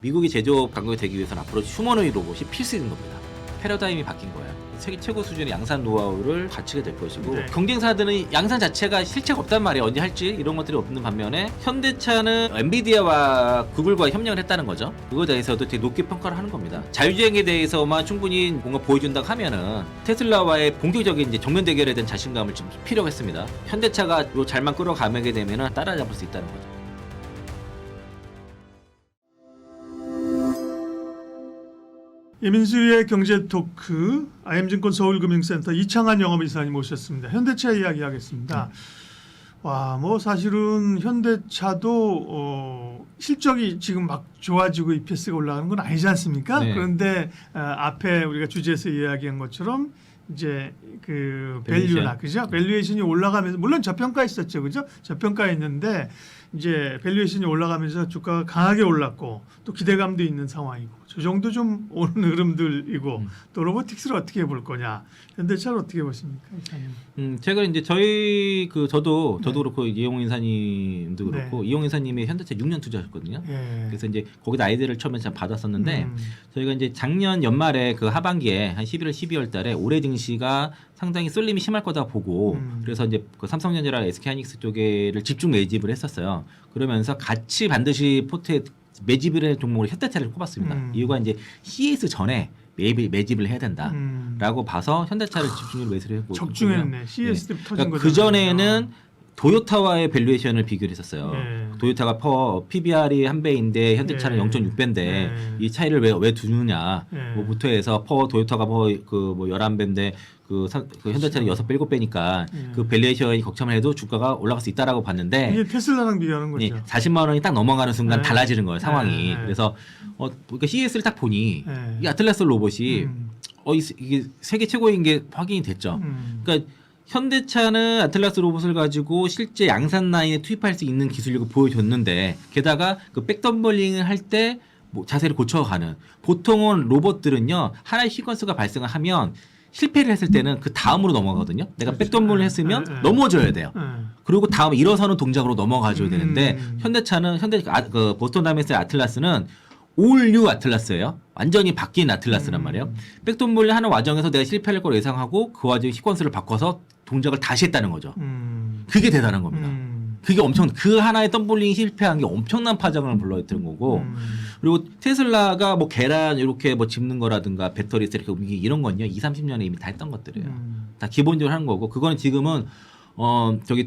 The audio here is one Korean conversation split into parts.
미국이 제조업 강국이 되기 위해서는 앞으로 휴머노이 로봇이 필수인 겁니다. 패러다임이 바뀐 거예요. 세계 최고 수준의 양산 노하우를 갖추게 될 것이고, 네. 경쟁사들은 양산 자체가 실체가 없단 말이에요. 언제 할지 이런 것들이 없는 반면에 현대차는 엔비디아와 구글과 협력을 했다는 거죠. 그거에 대해서도 되게 높게 평가를 하는 겁니다. 자율주행에 대해서만 충분히 뭔가 보여준다고 하면은 테슬라와의 본격적인 이제 정면 대결에 대한 자신감을 좀 필요로 했습니다. 현대차가 요 잘만 끌어가게 되면은 따라잡을 수 있다는 거죠. 이민수의 경제 토크 IM증권 서울금융센터 이창한 영업이사님 모셨습니다. 현대차 이야기하겠습니다. 와, 뭐 사실은 현대차도 실적이 지금 막 좋아지고 EPS가 올라가는 건 아니지 않습니까? 네. 그런데 앞에 우리가 주제에서 이야기한 것처럼 이제 그 밸류나 그죠? 밸류에이션이 올라가면서 물론 저평가했었죠, 그죠? 저평가했는데 이제 밸류에이션이 올라가면서 주가가 강하게 올랐고 또 기대감도 있는 상황이고 저 정도 좀 오는 흐름들이고 또 로보틱스를 어떻게 볼 거냐, 현대차를 어떻게 보십니까, 이사님? 제가 이제 저도 그렇고 이용 인사님도 그렇고 이용 인사님이 현대차 6년 투자하셨거든요. 예. 그래서 이제 거기다 아이디어를 처음에 참 받았었는데 저희가 이제 작년 연말에 그 하반기에 한 11월 12월 달에 올해 증시가 상당히 쏠림이 심할 거다 보고 그래서 이제 그 삼성전자랑 SK하이닉스 쪽에를 집중 매집을 했었어요. 그러면서 같이 반드시 포트에 매집을 할 종목으로 현대차를 꼽았습니다. 이유가 이제 CES 전에 매집을 해야 된다라고 봐서 현대차를 집중적으로 매수를 했고 적중했네. CES 때 터진 그러니까 거죠. 그 전에는 도요타와의 밸류에이션을 비교를 했었어요. 네. 도요타가 PBR이 한 배인데 현대차는 네. 0.6배인데 이 차이를 왜 두느냐 네. 뭐부터 해서 도요타가 뭐 11배인데 그 현대차는 6배, 7배니까 그 밸류에이션이 걱정을 해도 주가가 올라갈 수 있다라고 봤는데 이게 테슬라랑 비교하는 거죠. 40만 원이 딱 넘어가는 순간 네. 달라지는 거예요, 상황이. 네. 그래서 그러니까 CES를 딱 보니 네. 이 아틀라스 로봇이 이게 세계 최고인 게 확인이 됐죠. 그러니까 현대차는 아틀라스 로봇을 가지고 실제 양산 라인에 투입할 수 있는 기술력을 보여줬는데, 게다가 그 백덤블링을 할 때 뭐 자세를 고쳐가는, 보통은 로봇들은요 하나의 시퀀스가 발생을 하면 실패를 했을 때는 그 다음으로 넘어가거든요. 내가 백덤블을 했으면 넘어져야 돼요. 그리고 다음 일어서는 동작으로 넘어가줘야 되는데 현대차는 보스턴 다이내믹스의 아틀라스는 올뉴 아틀라스예요. 완전히 바뀐 아틀라스란 말이에요. 백덤블을 하는 과정에서 내가 실패할 걸 예상하고 그 와중에 시퀀스를 바꿔서 동작을 다시 했다는 거죠. 그게 대단한 겁니다. 그게 그 하나의 덤블링이 실패한 게 엄청난 파장을 불러일으킨 거고, 그리고 테슬라가 뭐 계란 이렇게 뭐 집는 거라든가 배터리 이렇게 움직이기 이런 건요 20-30년에 이미 다 했던 것들이에요. 다 기본적으로 하는 거고, 그거는 지금은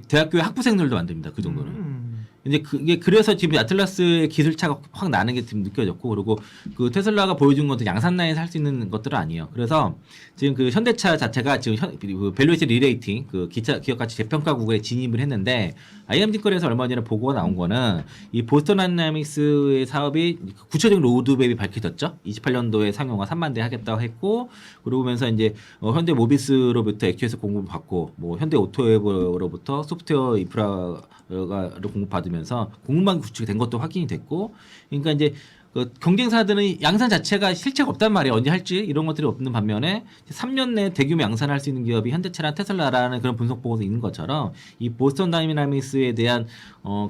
대학교의 학부생들도 만듭니다. 그 정도는. 이제 그게 그래서 지금 아틀라스의 기술차가 확 나는 게 지금 느껴졌고, 그리고 그 테슬라가 보여준 것도 양산 라인에서 할 수 있는 것들은 아니에요. 그래서 지금 그 현대차 자체가 지금 그 밸류에이션 리레이팅 그 기업 가치 재평가 구간에 진입을 했는데, IM증권에서 얼마 전에 보고가 나온 거는 이 보스턴 다이내믹스의 사업이 구체적인 로드맵이 밝혀졌죠. 28년도에 상용화 3만 대 하겠다고 했고, 그러면서 이제 현대 모비스로부터 액추에서 공급을 받고, 뭐 현대 오토웨브로부터 소프트웨어 인프라를 공급받으면서 공급망 구축이 된 것도 확인이 됐고, 그러니까 이제 그 경쟁사들은 양산 자체가 실체가 없단 말이에요. 언제 할지 이런 것들이 없는 반면에 3년 내에 대규모 양산할 수 있는 기업이 현대차랑 테슬라라는 그런 분석 보고서 있는 것처럼 이 보스턴 다이내믹스에 대한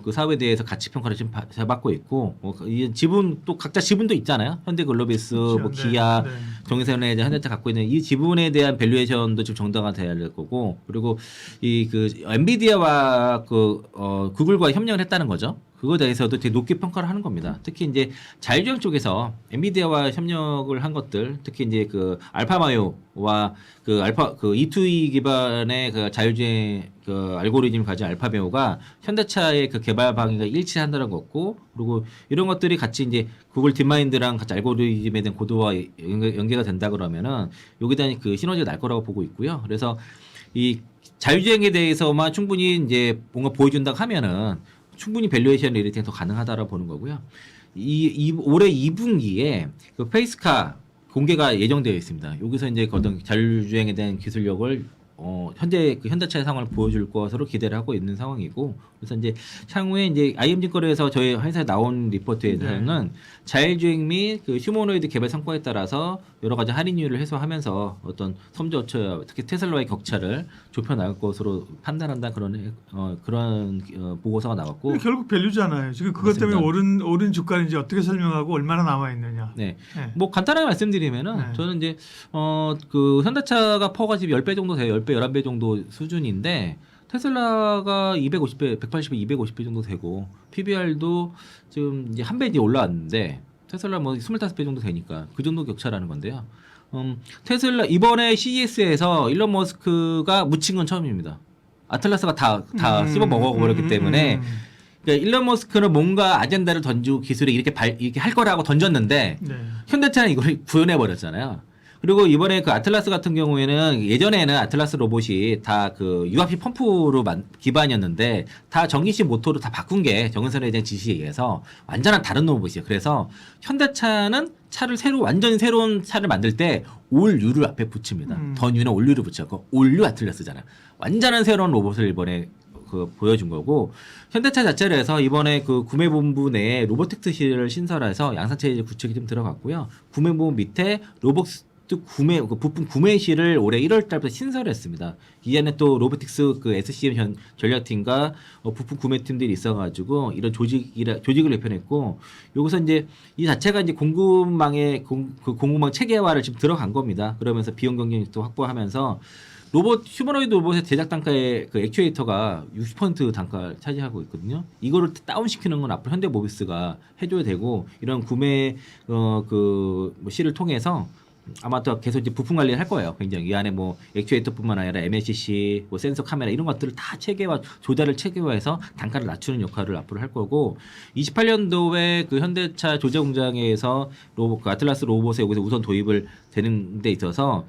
그 사업에 대해서 가치 평가를 지금 받고 있고, 이 지분 또 각자 지분도 있잖아요. 현대 글로비스, 그렇죠. 뭐 기아, 네. 정의선에 현대차 갖고 있는 이 지분에 대한 밸류에이션도 지금 정당화 돼야 될 거고, 그리고 이 그 엔비디아와 구글과 협력을 했다는 거죠. 그거에 대해서도 되게 높게 평가를 하는 겁니다. 특히 이제 자율주행 쪽에서 엔비디아와 협력을 한 것들, 특히 이제 그 알파마요와 그 E2E 기반의 그 자율주행 그 알고리즘을 가진 알파베오가 현대차의 그 개발 방향과 일치한다는 거고, 그리고 이런 것들이 같이 이제 구글 딥마인드랑 같이 알고리즘에 대한 고도화 연계가 된다 그러면은 여기에 대한 그 시너지가 날 거라고 보고 있고요. 그래서 이 자율주행에 대해서만 충분히 이제 뭔가 보여준다고 하면은 충분히 밸류에이션 리레이팅이 더 가능하다라고 보는 거고요. 올해 2분기에 그 페이스카 공개가 예정되어 있습니다. 여기서 이제 어떤 자율주행에 대한 기술력을 현재 그 현대차의 상황을 보여줄 것으로 기대를 하고 있는 상황이고 그래서 이제 향후에 이제 IM증권에서 저희 회사에 나온 리포트에서는 자율주행 및 그 휴머노이드 개발 성과에 따라서 여러 가지 할인율을 해소하면서 어떤 섬저처 특히 테슬라와의 격차를 좁혀 나갈 것으로 판단한다 그런 보고서가 나왔고 결국 밸류잖아요. 지금 그것 맞습니다. 때문에 오른 주가인지 어떻게 설명하고 얼마나 남아 있느냐. 네. 네. 뭐 간단하게 말씀드리면은 네. 저는 이제 그 현대차가 퍼가 지금 10배 정도 돼요. 10배, 11배 정도 수준인데 테슬라가 250배, 180배, 250배 정도 되고 PBR도 지금 이제 한 배 이제 올라왔는데 테슬라 뭐 25배 정도 되니까 그 정도 격차라는 건데요. 테슬라 이번에 CES에서 일론 머스크가 묻힌 건 처음입니다. 아틀라스가 다 씹어 먹어버렸기 때문에 그러니까 일론 머스크는 뭔가 아젠다를 던지고 기술에 이렇게 할 거라고 던졌는데 네. 현대차는 이걸 구현해 버렸잖아요. 그리고 이번에 그 아틀라스 같은 경우에는 예전에는 아틀라스 로봇이 다 그 URP 펌프로 기반이었는데 다 전기식 모터로 다 바꾼 게 정은선에 대한 지시에 의해서 완전한 다른 로봇이에요. 그래서 현대차는 차를 완전히 새로운 차를 만들 때 올유를 앞에 붙입니다. 더 뉴는 올유를 붙였고 올유 아틀라스잖아요. 완전한 새로운 로봇을 이번에 보여준 거고 현대차 자체를 해서 이번에 그 구매본부 내에 로보틱스실을 신설해서 양산체제 구축이 좀 들어갔고요. 구매본부 밑에 부품 구매실을 올해 1월 달부터 신설했습니다. 이 안에 또 로보틱스 그 SCM 전략팀과 부품 구매팀들이 있어가지고 이런 조직을 개편했고 여기서 이제 이 자체가 이제 공급망의 공급망 체계화를 지금 들어간 겁니다. 그러면서 비용 경쟁력도 확보하면서 휴머노이드 로봇의 제작 단가의 그 액추에이터가 60% 단가를 차지하고 있거든요. 이거를 다운시키는 건 앞으로 현대모비스가 해줘야 되고 이런 구매 실을 통해서 아마 또 계속 이제 부품 관리를 할 거예요. 굉장히 이 안에 뭐 액추에이터뿐만 아니라 MLCC, 뭐 센서 카메라 이런 것들을 다 조달을 체계화해서 단가를 낮추는 역할을 앞으로 할 거고 28년도에 그 현대차 조제 공장에서 그 아틀라스 로봇에 여기서 우선 도입을 되는 데 있어서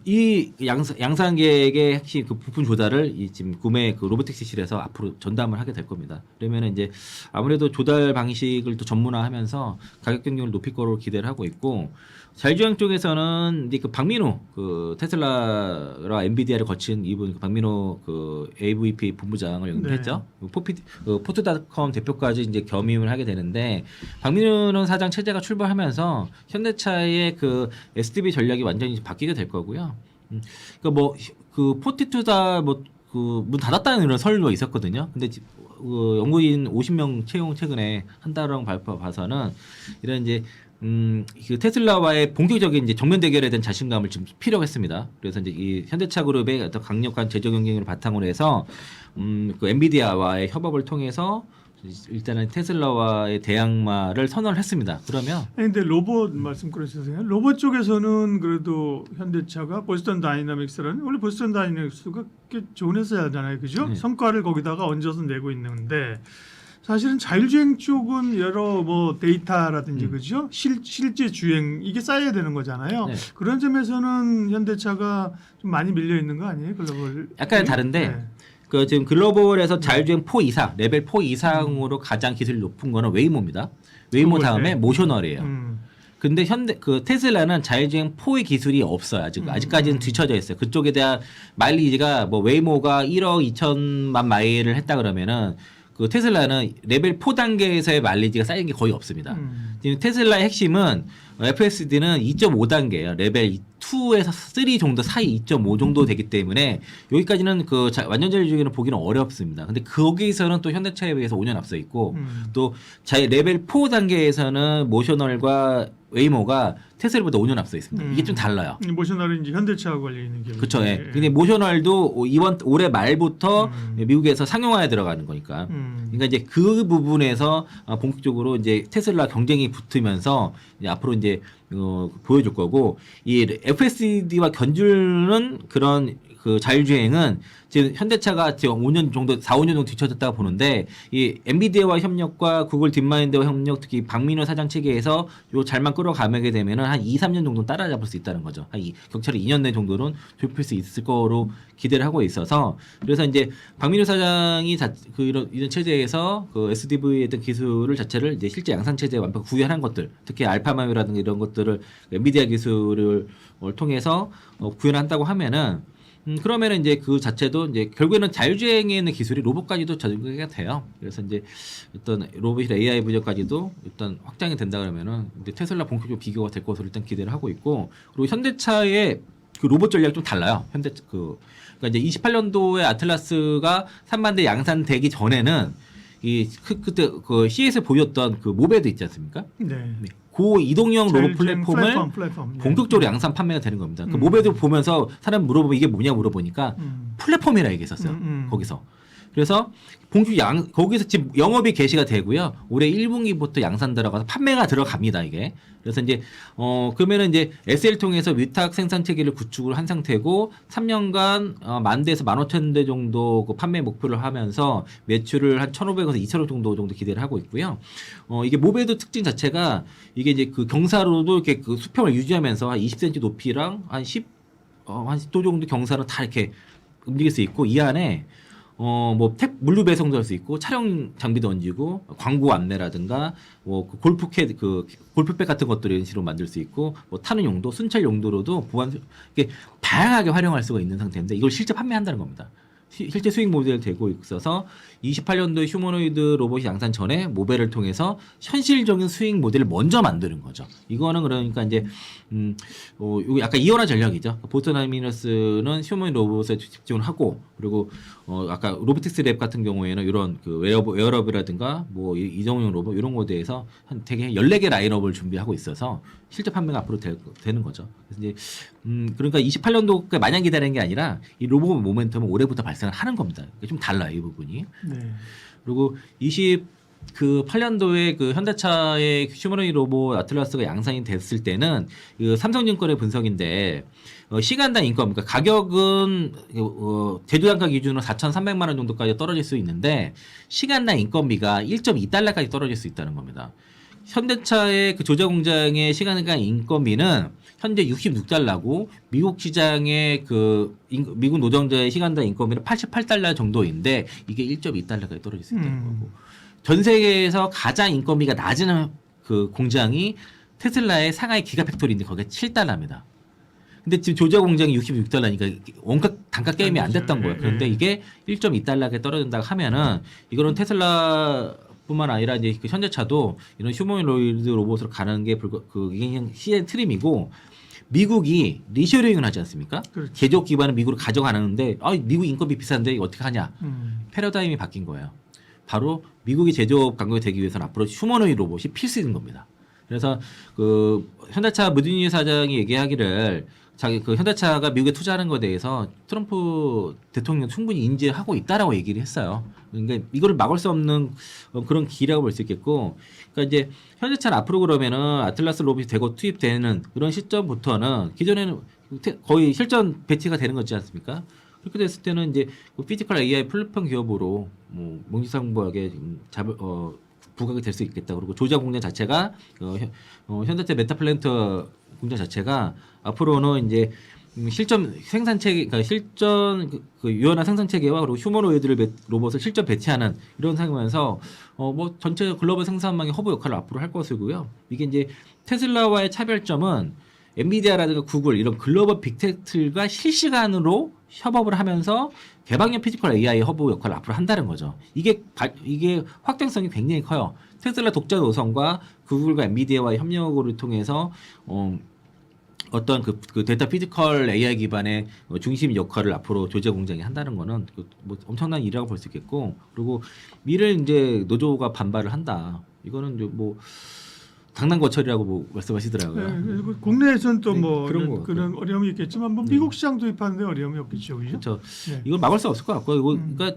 이 양산 계획의 핵심 그 부품 조달을 지금 구매 그 로보틱스실에서 앞으로 전담을 하게 될 겁니다. 그러면은 이제 아무래도 조달 방식을 또 전문화하면서 가격 경쟁을 높일 거로 기대를 하고 있고 자율주행 쪽에서는 이제 그 박민호 그 테슬라와 엔비디아를 거친 이분 박민호 그 AVP 본부장을 영입했죠. 포트닷컴 대표까지 이제 겸임을 하게 되는데 박민호 사장 체제가 출범하면서 현대차의 그 SDV 전략이 완전히 바뀌게 될 거고요. 그러니까 뭐 그 포티투다 뭐 그 문 닫았다는 이런 설도 있었거든요. 근데 연구인 50명 채용 최근에 한다라고 발표 봐서는 이런 이제 그 테슬라와의 본격적인 이제 정면 대결에 대한 자신감을 좀 필요로 했습니다. 그래서 이제 이 현대차 그룹의 어떤 강력한 제조 경쟁을 바탕으로 해서 그 엔비디아와의 협업을 통해서 일단은 테슬라와의 대항마를 선언을 했습니다. 그러면 근데 로봇 말씀 그러셨어요. 로봇 쪽에서는 그래도 현대차가 보스턴 다이나믹스라는 원래 보스턴 다이나믹스가 꽤 좋은 회사잖아요, 그죠? 네. 성과를 거기다가 얹어서 내고 있는데 사실은 자율주행 쪽은 여러 뭐 데이터라든지 그죠? 실제 주행 이게 쌓여야 되는 거잖아요. 네. 그런 점에서는 현대차가 좀 많이 밀려 있는 거 아니에요, 글로벌? 약간 다른데. 네. 그 지금 글로벌에서 자율주행 4 이상, 레벨 4 이상으로 가장 기술이 높은 거는 웨이모입니다. 웨이모 다음에 모셔널이에요. 근데 그 테슬라는 자율주행 4의 기술이 없어요. 아직까지는 뒤쳐져 있어요. 그쪽에 대한 마일리지가 뭐 웨이모가 1억 2천만 마일을 했다 그러면은 그 테슬라는 레벨 4 단계에서의 마일리지가 쌓인 게 거의 없습니다. 지금 테슬라의 핵심은 FSD는 2.5단계예요. 레벨 2에서 3 정도 사이 2.5 정도 되기 때문에 여기까지는 그 완전 자율주행을 보기는 어렵습니다. 근데 거기서는 또 현대차에 비해서 5년 앞서 있고 또 레벨 4 단계에서는 모셔널과 웨이모가 테슬라보다 5년 앞서 있습니다. 이게 좀 달라요. 모셔널은 이제 현대차하고 관련 있는 게 그렇죠. 예. 근데 모셔널도 올해 말부터 미국에서 상용화에 들어가는 거니까. 그러니까 이제 그 부분에서 본격적으로 이제 테슬라 경쟁이 붙으면서 이제 앞으로 이제 보여줄 거고 이 FSD와 견주는 그런 그 자율주행은 지금 현대차가 지금 5년 정도 4-5년 정도 뒤쳐졌다고 보는데 이 엔비디아와 협력과 구글 딥마인드와 협력 특히 박민호 사장 체계에서 요 잘만 끌어가게 되면은 한 2-3년 정도 따라잡을 수 있다는 거죠. 한 격차를 2년 내 정도는 좁힐 수 있을 거로 기대를 하고 있어서 그래서 이제 박민호 사장이 이런 체제에서 그 SDV에 대한 기술을 자체를 이제 실제 양산 체제에 완벽 구현한 것들 특히 알파마유라든가 이런 것들을 엔비디아 기술을 통해서 구현한다고 하면은 그러면은 이제 그 자체도 이제 결국에는 자율주행에 있는 기술이 로봇까지도 적용이 돼요. 그래서 이제 어떤 로봇이나 AI 부분까지도 일단 확장이 된다 그러면은 이제 테슬라 본격적으로 비교가 될 것으로 일단 기대를 하고 있고, 그리고 현대차의 그 로봇 전략이 좀 달라요. 그러니까 이제 28년도에 아틀라스가 3만 대 양산되기 전에는 그때 그 CES에 보였던 그 모베드 있지 않습니까? 네. 그 이동형 로봇 자율주행 플랫폼을 플랫폼. 네. 본격적으로 양산 판매가 되는 겁니다. 그 모베드 보면서 사람 물어보면 이게 뭐냐 물어보니까 플랫폼이라 얘기했었어요. 거기서. 그래서 거기서 지금 영업이 개시가 되고요. 올해 1분기부터 양산 들어가서 판매가 들어갑니다, 이게. 그래서 이제 그러면은 이제 SL 통해서 위탁 생산 체계를 구축을 한 상태고 3년간 10,000대에서 15,000대 정도 그 판매 목표를 하면서 매출을 한 1,500에서 2,000억 정도 기대를 하고 있고요. 이게 모베드 특징 자체가 이게 이제 그 경사로도 이렇게 그 수평을 유지하면서 한 20cm 높이랑 한 10도 정도 경사는 다 이렇게 움직일 수 있고, 이 안에 물류 배송도 할 수 있고, 촬영 장비도 얹고, 광고 안내라든가, 그 골프백 같은 것들을 이런 식으로 만들 수 있고, 타는 용도, 순찰 용도로도 이게 다양하게 활용할 수가 있는 상태인데, 이걸 실제 판매한다는 겁니다. 실제 수익 모델이 되고 있어서 28년도에 휴머노이드 로봇이 양산 전에 모벨을 통해서 현실적인 수익 모델을 먼저 만드는 거죠. 이거는 그러니까 이제 이거 약간 이원화 전략이죠. 보스턴하이미너스는 휴머노이드 로봇에 집중을 하고, 그리고 아까 로보틱스 랩 같은 경우에는 이런 그 웨어러블이라든가 이동용 로봇 이런 거에 대해서 한 되게 14개 라인업을 준비하고 있어서 실제 판매가 앞으로 되는 거죠. 그래서 이제 그러니까 28년도까지 마냥 기다리는 게 아니라 이 로봇 모멘텀은 올해부터 발생을 하는 겁니다. 좀 달라요, 이 부분이. 네. 그리고 28년도에 그 현대차의 휴머노이드 로봇 아틀라스가 양산이 됐을 때는 그 삼성증권의 분석인데, 시간당 인건, 그러니까 가격은 제조 단가 기준으로 4,300만 원 정도까지 떨어질 수 있는데 시간당 인건비가 1.2달러까지 떨어질 수 있다는 겁니다. 현대차의 그 조작 공장의 시간당 인건비는 현재 66달러고 미국 시장의 미국 노동자의 시간당 인건비는 88달러 정도인데 이게 1.2달러까지 떨어질 수 있다는 거고, 전 세계에서 가장 인건비가 낮은 그 공장이 테슬라의 상하이 기가팩토리인데 거기가 7달러입니다. 근데 지금 조작 공장이 66달러니까 원가 단가 게임이 안 됐던 거예요. 그런데 이게 1.2달러에 떨어진다고 하면은 이거는 테슬라뿐만 아니라 이제 그 현대차도 이런 휴머노이드 로봇으로 가는 게 이게 시의 트림이고, 미국이 리쇼링을 하지 않습니까? 그렇죠. 제조업 기반을 미국으로 가져가는데 미국 인건비 비싼데 이거 어떻게 하냐? 패러다임이 바뀐 거예요. 바로 미국이 제조업 강국이 되기 위해서는 앞으로 휴머노이드 로봇이 필수인 겁니다. 그래서 그 현대차 무디니 사장이 얘기하기를 그 현대차가 미국에 투자하는 것에 대해서 트럼프 대통령 충분히 인지하고 있다라고 얘기를 했어요. 그러니까 이거를 막을 수 없는 그런 기라고 볼 수 있겠고, 그러니까 이제 현대차는 앞으로 그러면은 아틀라스 로봇이 되고 투입되는 그런 시점부터는 기존에는 거의 실전 배치가 되는 거지 않습니까? 그렇게 됐을 때는 이제 피지컬 AI 플랫폼 기업으로 명시상부하게 부각이 될 수 있겠다. 그리고 조작 공장 자체가 현대차 메타플랜트 공장 자체가 앞으로는 이제 실전 생산 체계, 그러니까 실전 그 유연한 생산 체계와 그리고 휴머노이드 로봇을 실전 배치하는 이런 상황에서 전체 글로벌 생산망의 허브 역할을 앞으로 할 것이고요. 이게 이제 테슬라와의 차별점은 엔비디아라든가 구글 이런 글로벌 빅테크가 실시간으로 협업을 하면서 개방형 피지컬 AI 허브 역할을 앞으로 한다는 거죠. 이게 확장성이 굉장히 커요. 테슬라 독자 노선과 구글과 엔비디아와의 협력을 통해서 어떤 그 데이터 피지컬 AI 기반의 중심 역할을 앞으로 조제 공장이 한다는 거는 엄청난 일이라고 볼 수 있겠고, 그리고 미래를 이제 노조가 반발을 한다. 이거는 이제 당난거철이라고 말씀하시더라고요. 네, 국내에서는 또 그런 어려움이 있겠지만 미국 시장 도입하는데 어려움이 없겠죠, 그렇죠. 네. 이걸 막을 수 없을 것 같고요. 그러니까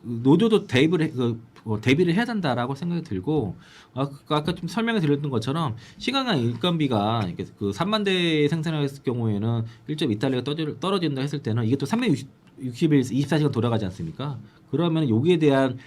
노조도 대비를 해야 된다라고 생각이 들고, 아까 좀 설명을 드렸던 것처럼 시간당 인건비가 그 3만 대 생산했을 경우에는 1.2달러가 떨어진다 했을 때는 이게 또 360일 24시간 돌아가지 않습니까? 그러면 여기에 대한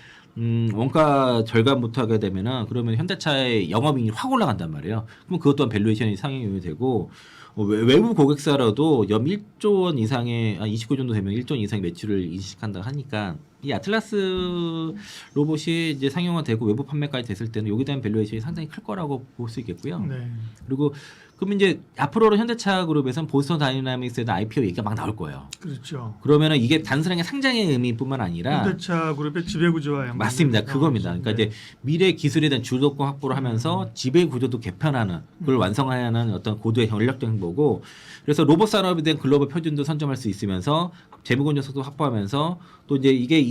원가 절감부터 하게 되면은 그러면 현대차의 영업이익이 확 올라간단 말이에요. 그럼 그것 또한 밸류에이션이 상향이 되고, 외부 고객사라도 연 1조 원 이상의 29 정도 되면 1조 원 이상의 매출을 인식한다 하니까 이 아틀라스 로봇이 이제 상용화되고 외부 판매까지 됐을 때는 여기에 대한 밸류에이션이 상당히 클 거라고 볼 수 있겠고요. 네. 그리고 그럼 이제 앞으로는 현대차 그룹에서는 보스턴 다이나믹스에 대한 IPO 얘기가 막 나올 거예요. 그렇죠. 그러면은 이게 단순하게 상장의 의미뿐만 아니라 현대차 그룹의 지배 구조와 연관. 맞습니다. 그겁니다. 그러니까 이제 미래 기술에 대한 주도권 확보를 하면서 지배 구조도 개편하는 그걸 완성해야 하는 어떤 고도의 전략적 행보고 그래서 로봇 산업에 대한 글로벌 표준도 선점할 수 있으면서 재무 건전성도 확보하면서 또 이제 이게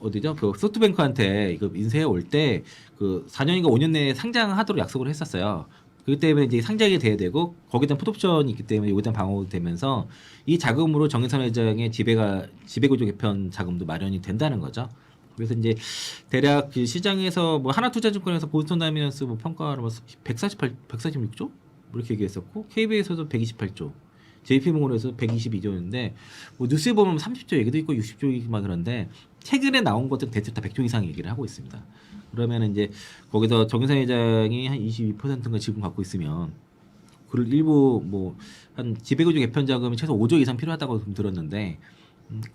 어디죠? 그 소프트뱅크한테 이거 인수해 올 때 그 4년인가 5년 내에 상장하도록 약속을 했었어요. 그렇기 때문에 이제 상장이 돼야 되고 거기에 대한 풋옵션이 있기 때문에 여기에 대한 방어가 되면서 이 자금으로 정의선 회장의 지배구조 개편 자금도 마련이 된다는 거죠. 그래서 이제 대략 그 시장에서 뭐 하나투자증권에서 보스턴 다이나믹스 뭐 평가로 146조 뭐 이렇게 얘기했었고 KB에서도 128조, JP모건에서 122조인데 뭐 뉴스에 보면 30조 얘기도 있고 60조 얘기 막 그런데 최근에 나온 것들은 대체로 다 100조 이상 얘기를 하고 있습니다. 그러면 이제 거기서 정의선 회장이 한 22%가 지금 갖고 있으면 그 일부 뭐 한 지배구조 개편 자금이 최소 5조 이상 필요하다고 좀 들었는데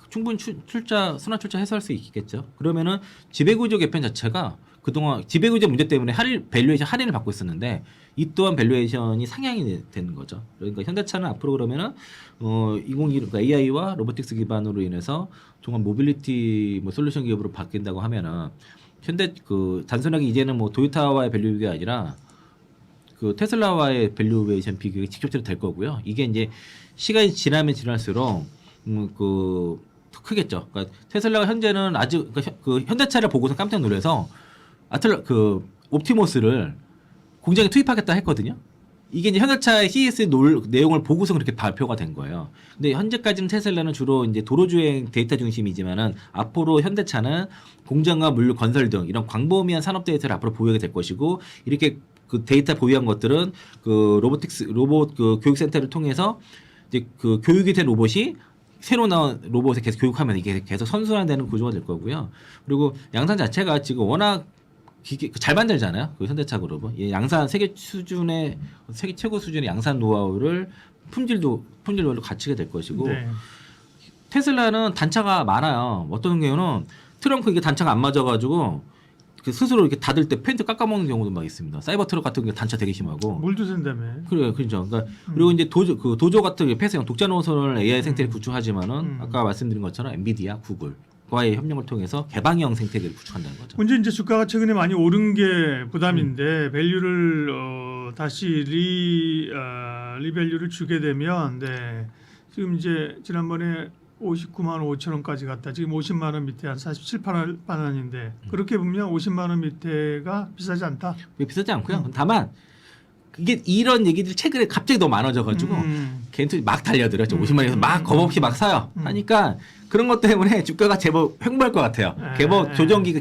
충분히 순환 출자 해소할 수 있겠죠. 그러면은 지배구조 개편 자체가 그동안 지배구조 문제 때문에 밸류에이션 할인을 받고 있었는데 이 또한 밸류에이션이 상향이 되는 거죠. 그러니까 현대차는 앞으로 그러면은 2021 그러니까 AI와 로보틱스 기반으로 인해서 종합 모빌리티 뭐 솔루션 기업으로 바뀐다고 하면은 현대 그 단순하게 이제는 뭐 도요타와의 밸류 비교가 아니라 그 테슬라와의 밸류에이션 비교가 직접적으로 될 거고요. 이게 이제 시간이 지나면 지날수록 더 크겠죠. 그러니까 테슬라가 현재는 아직 그 현대차를 보고서 깜짝 놀라서 옵티머스를 공장에 투입하겠다 했거든요. 이게 이제 현대차의 CES 내용을 보고서 그렇게 발표가 된 거예요. 근데 현재까지는 테슬라는 주로 이제 도로주행 데이터 중심이지만은 앞으로 현대차는 공장과 물류 건설 등 이런 광범위한 산업 데이터를 앞으로 보유하게 될 것이고 이렇게 그 데이터 보유한 것들은 그 로봇 그 교육센터를 통해서 이제 그 교육이 된 로봇이 새로 나온 로봇에 계속 교육하면 이게 계속 선순환되는 구조가 될 거고요. 그리고 양산 자체가 지금 워낙 잘 만들잖아요. 그 현대차 그룹은 양산 세계 최고 수준의 양산 노하우를 품질별로 갖추게 될 것이고 네. 테슬라는 단차가 많아요. 어떤 경우는 트렁크 이게 단차가 안 맞아가지고 그 스스로 이렇게 닫을 때 펜트 깎아먹는 경우도 막 있습니다. 사이버 트럭 같은 게 단차 되게 심하고. 물도 샌다며. 그래요, 그렇죠. 그러니까 그리고 이제 도조 같은 폐쇄형 독자 노선을 AI 생태를 구축하지만은 아까 말씀드린 것처럼 엔비디아, 구글 과의 협력을 통해서 개방형 생태계를 구축한다는 거죠. 문제 이제 주가가 최근에 많이 오른 게 부담인데 밸류를 다시 리밸류를 주게 되면 네. 지금 이제 지난번에 59만 5천 원까지 갔다. 지금 50만 원 밑에 한 47만 원인데 그렇게 보면 50만 원 밑에가 비싸지 않다. 비싸지 않고요. 다만 이게 이런 얘기들이 최근에 갑자기 너무 많아져가지고 걔네들이 막 달려들었죠. 50만 원에서 막 겁없이 막 사요. 하니까 그런 것 때문에 주가가 제법 횡보할 것 같아요. 제법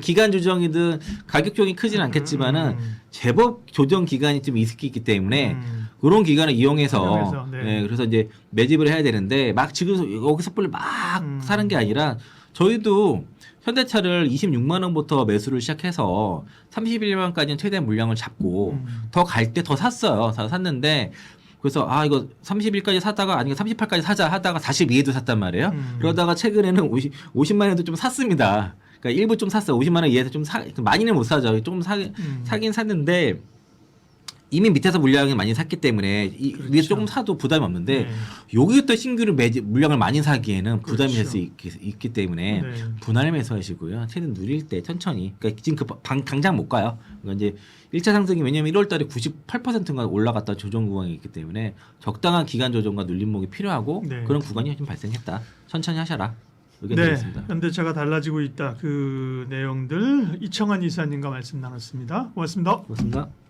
기간 조정이든 가격 조정이 크지는 않겠지만은 제법 조정 기간이 좀 있기 때문에 그런 기간을 이용해서 네. 그래서 이제 매집을 해야 되는데 막 지금 여기서 뿔 막 사는 게 아니라 저희도 현대차를 26만 원부터 매수를 시작해서 31만 원까지는 최대한 물량을 잡고 더 갈 때 더 샀어요. 다 샀는데 그래서 이거 30일까지 사다가 아니 38까지 사자 하다가 42에도 샀단 말이에요. 그러다가 최근에는 50만 원에도 좀 샀습니다. 그러니까 일부 좀 샀어요. 50만 원 이하에서 좀 많이는 못 사죠. 조금 사긴 샀는데 이미 밑에서 물량을 많이 샀기 때문에 그렇죠. 위에서 조금 사도 부담이 없는데 네. 여기부터 신규로 물량을 많이 사기에는 부담이 될 수 그렇죠. 있기 때문에 네. 분할 매수하시고요. 최대한 누릴 때 천천히. 그러니까 지금 당장 못 가요. 그러니까 이제 1차 상승이 왜냐면 1월 달에 98%가 올라갔다 조정 구간이 있기 때문에 적당한 기간 조정과 눌림목이 필요하고 네. 그런 구간이 좀 발생했다. 천천히 하셔라. 의견 네, 드리겠습니다. 현대차가 달라지고 있다. 그 내용들 이청환 이사님과 말씀 나눴습니다. 고맙습니다. 고맙습니다.